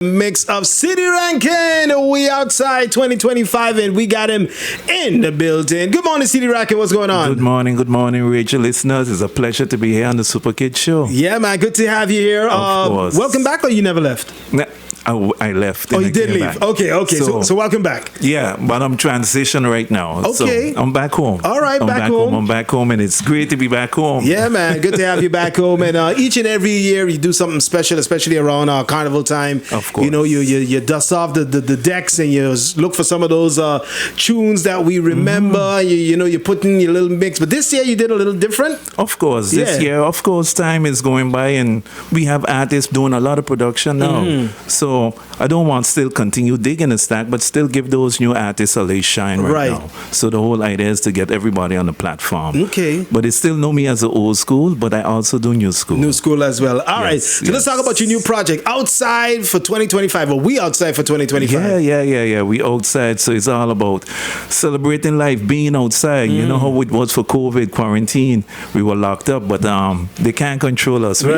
Mix of City Rankin. We outside 2025 and we got him in the building. Good morning, City Rankin. What's going on? Good morning, radio listeners. It's a pleasure to be here on the Super Kids Show. Yeah, man. Good to have you here. Of course. Welcome back, or you never left? I left. Oh, you did leave. Back. Okay. So welcome back. Yeah, but I'm transitioning right now. Okay. So I'm back home. All right, back home. I'm back home, and it's great to be back home. Yeah, man. Good to have you back home. And each and every year you do something special, especially around Carnival time. Of course. You know, you dust off the decks and you look for some of those tunes that we remember. Mm-hmm. You put in your little mix. But this year you did a little different. Of course. This year, of course, time is going by, and we have artists doing a lot of production now. Mm-hmm. So I don't want still continue digging the stack, but still give those new artists a late shine right now. So the whole idea is to get everybody on the platform. Okay. But they still know me as an old school, but I also do new school. New school as well. All right. So let's talk about your new project, Outside for 2025, or We Outside for 2025. Yeah. We outside. So it's all about celebrating life, being outside. You know how it was for COVID quarantine. We were locked up, but they can't control us. We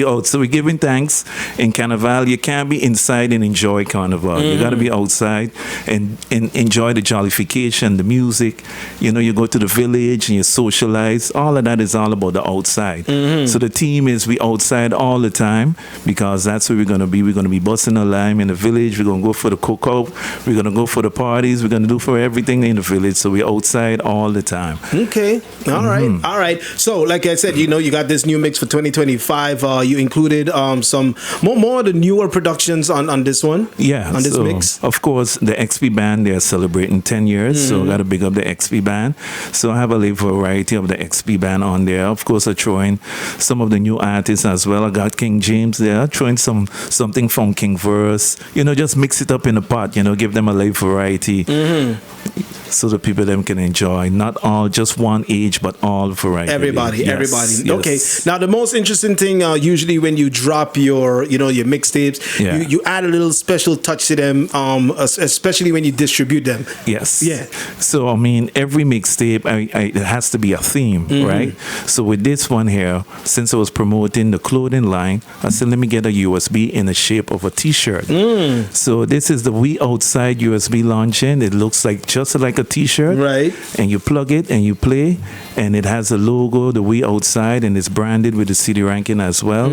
out. So we're giving thanks in Carnival. You can't be inside and enjoy Carnival. You got to be outside and enjoy the jollification, the music. You know, you go to the village and you socialize. All of that is all about the outside. So the team is we outside all the time because that's where we're going to be. We're going to be busting a lime in the village. We're going to go for the cookout. We're going to go for the parties. We're going to do for everything in the village. So we're outside all the time. Okay. All right. So like I said, you got this new mix for 2025. You included some more of the newer productions on this one. Yeah. On this mix. Of course, the XP band, they're celebrating 10 years. So I got to big up the XP band. So I have a little variety of the XP band on there. Of course, I throw in some of the new artists as well. I got King James there, throwing something from King Verse. Just mix it up in a pot, give them a live variety. So the people them can enjoy not all just one age, but all variety. Everybody. Yes. Okay. Now the most interesting thing, usually when you drop your your mixtapes, you add a little special touch to them, especially when you distribute them. Yes. Yeah. So I mean, every mixtape, it has to be a theme, right? So with this one here, since I was promoting the clothing line, I said let me get a USB in the shape of a T-shirt. So this is the We Outside USB launching. It looks like just like a T-shirt, right? And you plug it and you play, and it has a logo, the We Outside, and it's branded with the City Rankin as well.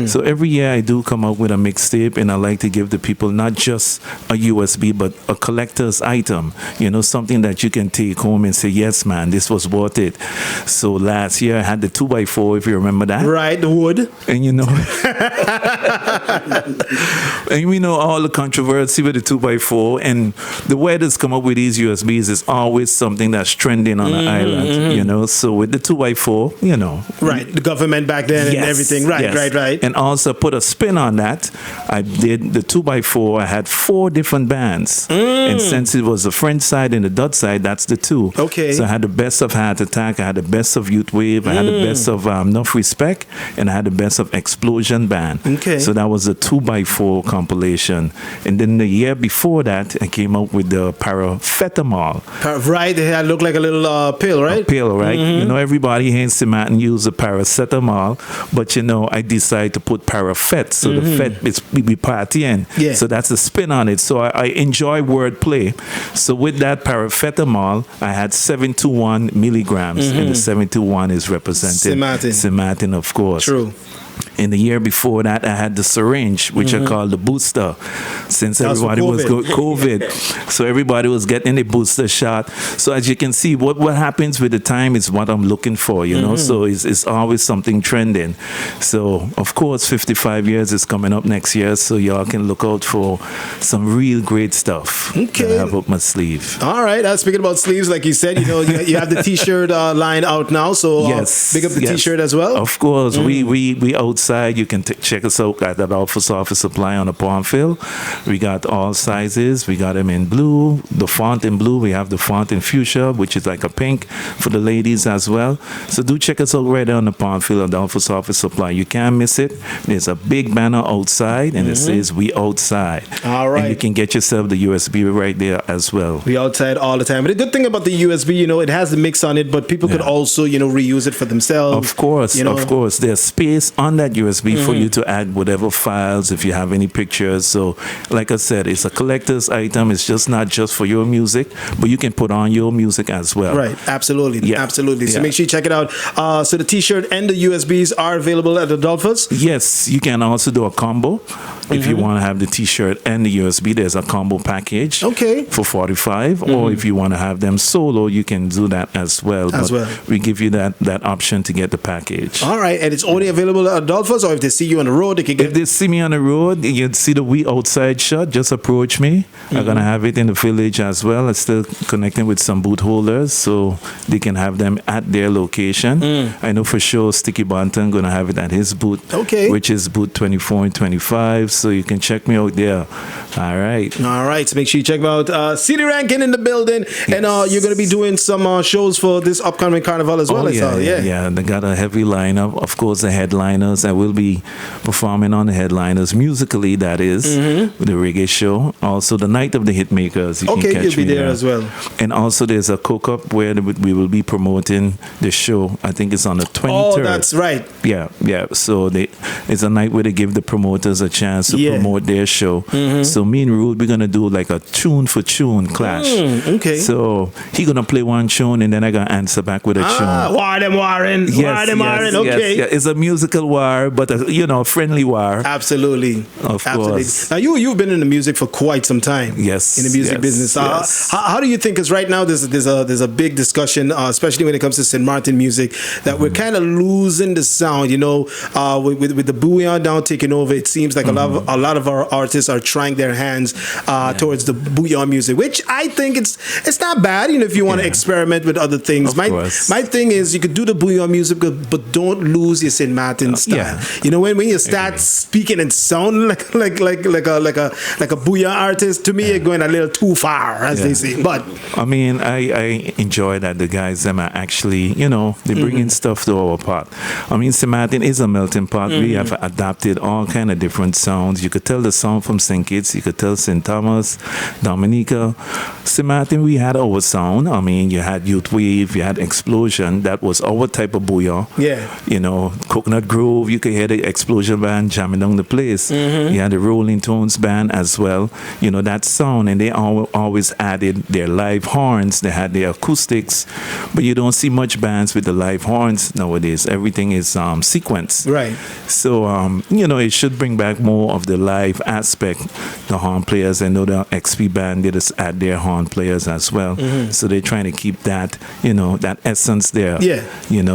So every year I do come up with a mixtape, and I like to give the people not just a USB, but a collector's item. Something that you can take home and say, yes, man, this was worth it. So last year I had the 2x4, if you remember that. Right, the wood. And and we know all the controversy with the 2x4, and the way that's come up with these USBs is always something that's trending on the island, So with the 2x4, right, the government back then and everything, right. And also put a spin on that. I did the 2x4. I had 4 different bands, and since it was the French side and the Dutch side, that's the 2. Okay. So I had the best of Heart Attack. I had the best of Youth Wave. I had the best of Enough Respect, and I had the best of Explosion Band. Okay. So that was the 2x4 compilation, and then the year before that, I came up with the Paracetamol. Right, it looked like a little pill, right? A pill, right? Everybody here in St.Maarten use the paracetamol, but I decided to put parafet, so the fet is we partying. Yeah. So that's a spin on it. So I enjoy wordplay. So with that paracetamol, I had 721 milligrams, and the 721 is represented St.Maarten, of course. True. In the year before that, I had the syringe, which I called the booster, since everybody was COVID. So everybody was getting a booster shot. So as you can see, what happens with the time is what I'm looking for, So it's always something trending. So, of course, 55 years is coming up next year, so y'all can look out for some real great stuff that I have up my sleeve. All right. Speaking about sleeves, like you said, you have the T-shirt line out now, so big up the T-shirt as well. Of course. We outside. You can check us out at that Office Supply on the Palmville. We got all sizes. We got them in blue, the font in blue. We have the font in fuchsia, which is like a pink for the ladies as well. So do check us out right there on the Palmville at the Office Supply. You can't miss it. There's a big banner outside, and it says We Outside. All right. And you can get yourself the USB right there as well. We outside all the time. But the good thing about the USB, it has the mix on it, but people could also, reuse it for themselves. Of course. There's space on on that USB for you to add whatever files, if you have any pictures. So, like I said, it's a collector's item. It's just not just for your music, but you can put on your music as well. Right, absolutely. Yeah. Absolutely. So Yeah. make sure you check it out. So the t-shirt and the USBs are available at Adolphus? Yes, you can also do a combo. If you want to have the t-shirt and the USB, there's a combo package for $45. Or if you want to have them solo, you can do that as well. We give you that option to get the package. All right, and it's only available at Adolphus, or if they see you on the road, they can get. If they see me on the road, you see the We Outside shot, just approach me. I'm going to have it in the village as well. I'm still connecting with some booth holders, so they can have them at their location. I know for sure Sticky Banton going to have it at his booth, which is booth 24 and 25. So you can check me out there. All right. So make sure you check out CD Rankin in the building. Yes. And you're going to be doing some shows for this upcoming Carnival as well. Yeah. They got a heavy lineup. Of course, the headliners. I will be performing on the headliners musically, that is, with the reggae show. Also, the Night of the Hitmakers. You can catch you'll be me there as well. And also, there's a cook-up where we will be promoting the show. I think it's on the 23rd. Oh, that's right. Yeah. So it's a night where they give the promoters a chance to promote their show. So me and Rude, we're gonna do like a tune for tune clash. So he gonna play one tune and then I gonna answer back with a tune. War them Warren. Yes. It's a musical war, but a friendly war. Absolutely. Of course. Now you've been in the music for quite some time. Yes. In the music business. How do you think? Because right now there's a big discussion, especially when it comes to St.Maarten music, that we're kind of losing the sound. With the bouillon down taking over, it seems like a lot of our artists are trying their hands towards the bouillon music, which I think it's not bad. If you want to experiment with other things. My thing is you could do the bouillon music, but don't lose your St.Maarten style. When you start speaking and sound like a bouillon artist, to me you're going a little too far, as they say. But I mean, I enjoy that the guys them are actually they bring in stuff to our pot. I mean, St.Maarten is a melting pot. We have adapted all kind of different sounds. You could tell the sound from St. Kitts, you could tell St. Thomas, Dominica. St.Maarten, we had our sound. I mean, you had Youth Wave, you had Explosion. That was our type of bouillon. Coconut Grove, you could hear the Explosion band jamming down the place. You had the Rolling Tones band as well. That sound, and they always added their live horns. They had their acoustics, but you don't see much bands with the live horns nowadays. Everything is sequence. Right. So, it should bring back more of the live aspect. The horn players, I know the XP band, they just add their horn players as well. So they're trying to keep that, that essence there.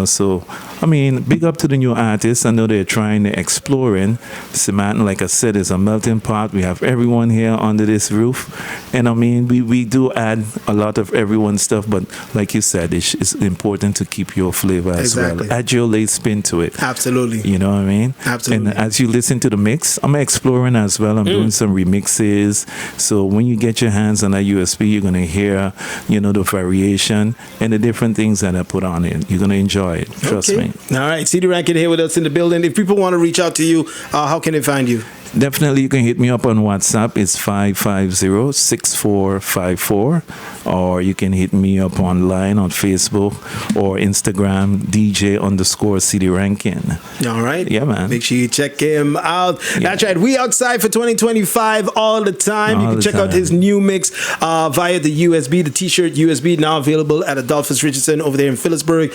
So, I mean, big up to the new artists. I know they're trying to exploring. St.Maarten, like I said, is a melting pot. We have everyone here under this roof. And I mean, we do add a lot of everyone's stuff, but like you said, it's important to keep your flavor as well. Add your late spin to it. Absolutely. You know what I mean? Absolutely. And as you listen to the mix, I'm exploring as well. I'm doing some remixes. So when you get your hands on that USB, you're going to hear, the variation and the different things that I put on it. You're going to enjoy it. Trust me. All right. CD Rankin here with us in the building. If people want to reach out to you, how can they find you? Definitely, you can hit me up on WhatsApp. It's 550-6454. Or you can hit me up online on Facebook or Instagram, DJ_CD Rankin. All right. Yeah, man. Make sure you check him out. Yeah. That's right. We outside for 2025 all the time. You can check out his new mix via the USB, the t-shirt USB, now available at Adolphus Richardson over there in Phillipsburg.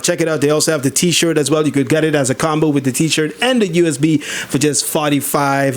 Check it out. They also have the t-shirt as well. You could get it as a combo with the t-shirt and the USB for just $45. All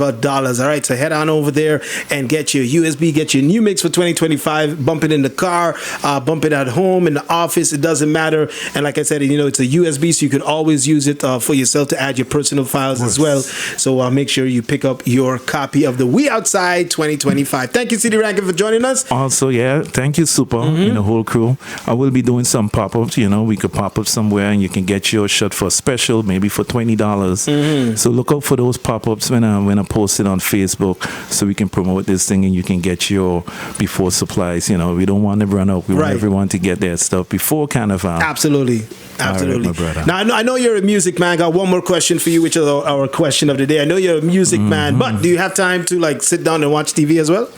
right, so head on over there and get your USB, get your new mix for 2025. Bump it in the car, bump it at home, in the office. It doesn't matter. And like I said, it's a USB, so you could always use it for yourself to add your personal files as well. So make sure you pick up your copy of the We Outside 2025. Thank you, CD Rankin, for joining us. Also, thank you, Suppa, and the whole crew. I will be doing some pop-ups. We could pop up somewhere and you can get your shot for a special, maybe for $20. So look out for those pop-ups when I post it on Facebook, so we can promote this thing and you can get your before supplies. We don't want to run out. We want everyone to get their stuff before Carnival. Absolutely. Right, my brother. Now, I know you're a music man. I got one more question for you, which is our question of the day. I know you're a music man, but do you have time to sit down and watch TV as well?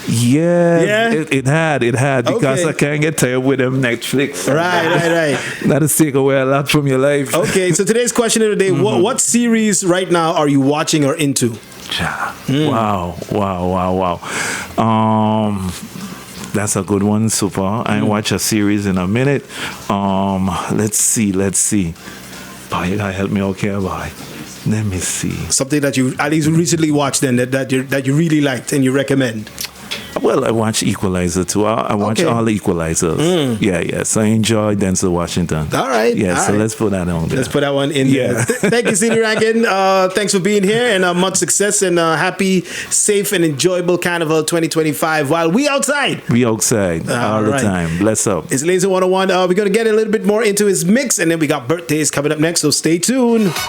Yeah, it had because Okay. I can't get tired with them Netflix. Right. That'll take away a lot from your life. Okay, so today's question of the day: what series right now are you watching or into? Wow. That's a good one, Suppa. I watch a series in a minute. Let's see. Boy, you gotta help me out here, boy. Let me see. Something that you at least recently watched, then that you really liked and you recommend. Well, I watch Equalizer too. I watch all the Equalizers. Yeah. So I enjoy Denzel Washington. All right. Yeah, all so right. let's put that on there. Let's put that one in there. Thank you, CD Rankin. Thanks for being here, and much success and happy, safe, and enjoyable Carnival 2025 while we outside. We outside all the time. Bless up. It's Laser 101. We're going to get a little bit more into his mix, and then we got birthdays coming up next, so stay tuned.